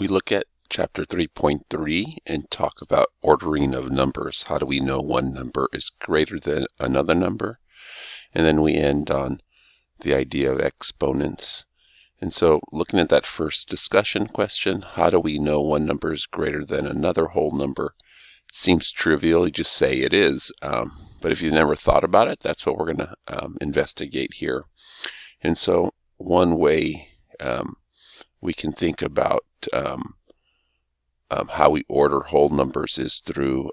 We look at chapter 3.3 and talk about ordering of numbers. How do we know one number is greater than another number? And then we end on the idea of exponents. And so looking at that first discussion question, how do we know one number is greater than another whole number? It seems trivial, you just say it is. But if you've never thought about it, that's what we're going to investigate here. And so one way we can think about how we order whole numbers is through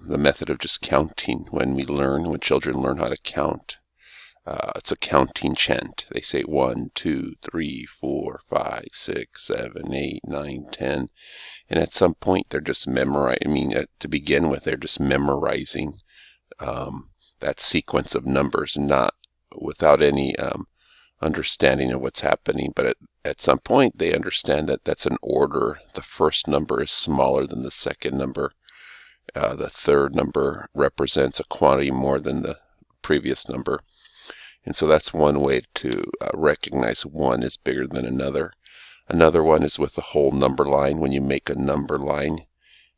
the method of just counting. When children learn how to count, it's a counting chant. They say 1, 2, 3, 4, 5, 6, 7, 8, 9, 10. And at some point they're just memorizing. To begin with, they're just memorizing that sequence of numbers, not without any understanding of what's happening. But at some point they understand that that's an order. The first number is smaller than the second number. The third number represents a quantity more than the previous number. And so that's one way to recognize one is bigger than another. Another one is with the whole number line. When you make a number line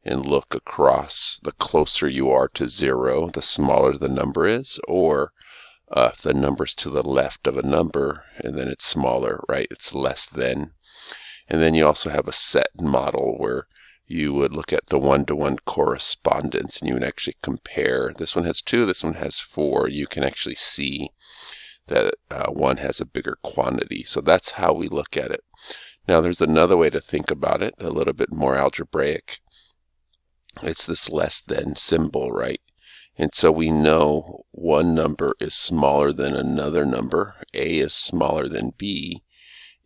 and look across, the closer you are to 0, the smaller the number is. Or if the number's to the left of a number, and then it's smaller, right? It's less than. And then you also have a set model where you would look at the one-to-one correspondence, and you would actually compare. This one has 2, this one has 4. You can actually see that one has a bigger quantity. So that's how we look at it. Now there's another way to think about it, a little bit more algebraic. It's this less than symbol, right? And so we know one number is smaller than another number. A is smaller than B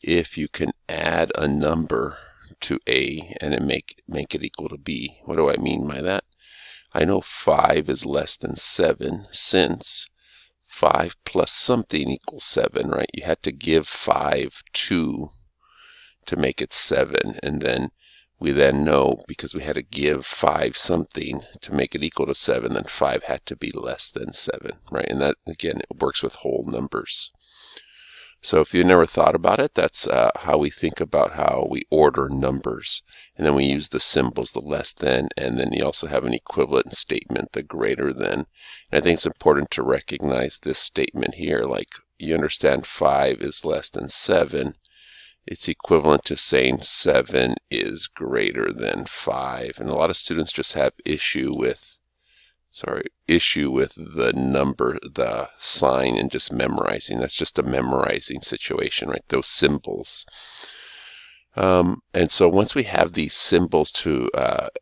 if you can add a number to A and make it equal to B. What do I mean by that? I know 5 is less than 7 since 5 plus something equals 7, right? You had to give 5 2 to make it 7, and then we then know, because we had to give 5 something to make it equal to 7, then 5 had to be less than 7, right? And that, again, it works with whole numbers. So if you never thought about it, that's how we think about how we order numbers. And then we use the symbols, the less than, and then you also have an equivalent statement, the greater than. And I think it's important to recognize this statement here. Like, you understand 5 is less than 7. It's equivalent to saying 7 is greater than 5. And a lot of students just have issue with the number, the sign, and just memorizing. That's just a memorizing situation, right? Those symbols. And so once we have these symbols to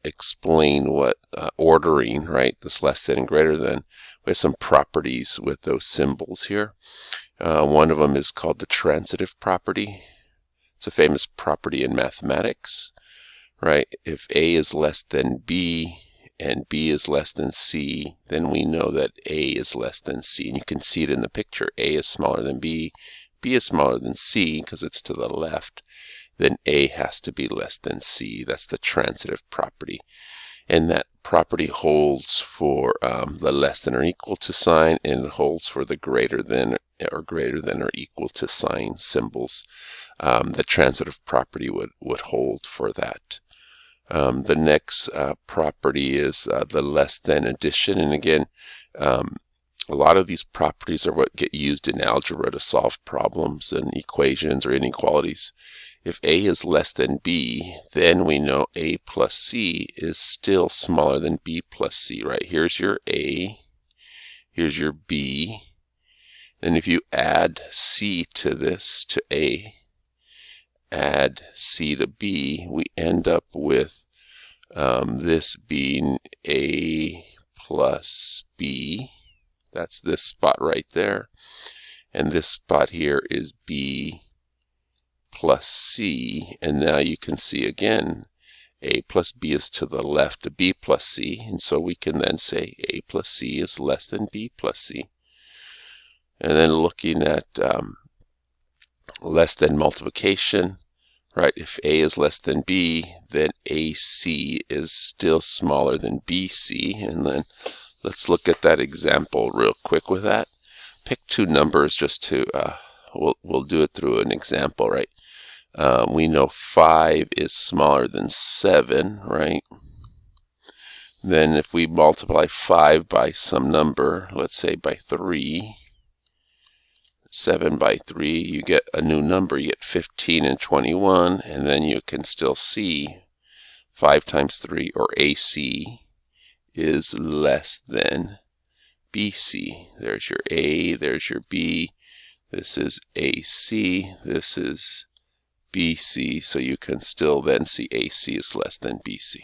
explain what ordering, right, this less than and greater than, we have some properties with those symbols here. One of them is called the transitive property. It's a famous property in mathematics, right? If A is less than B and B is less than C, then we know that A is less than C. And you can see it in the picture. A is smaller than B. B is smaller than C because it's to the left. Then A has to be less than C. That's the transitive property. And that property holds for the less than or equal to sign, and it holds for the greater than or equal to sign symbols. The transitive property would hold for that. The next property is the less than addition. And again, a lot of these properties are what get used in algebra to solve problems and equations or inequalities. If A is less than B, then we know A plus C is still smaller than B plus C, right? Here's your A, here's your B, and if you add C to this, to A, add C to B, we end up with this being A plus B. That's this spot right there. And this spot here is B plus C. And now you can see again, A plus B is to the left of B plus C. And so we can then say A plus C is less than B plus C. And then looking at less than multiplication, right? If A is less than B, then AC is still smaller than BC. And then let's look at that example real quick with that. Pick two numbers just to, we'll do it through an example, right? We know 5 is smaller than 7, right? Then if we multiply 5 by some number, let's say by 3, 7 by 3, you get a new number. You get 15 and 21, and then you can still see 5 times 3, or AC, is less than BC. There's your A, there's your B. This is AC, this is BC, so you can still then see AC is less than BC.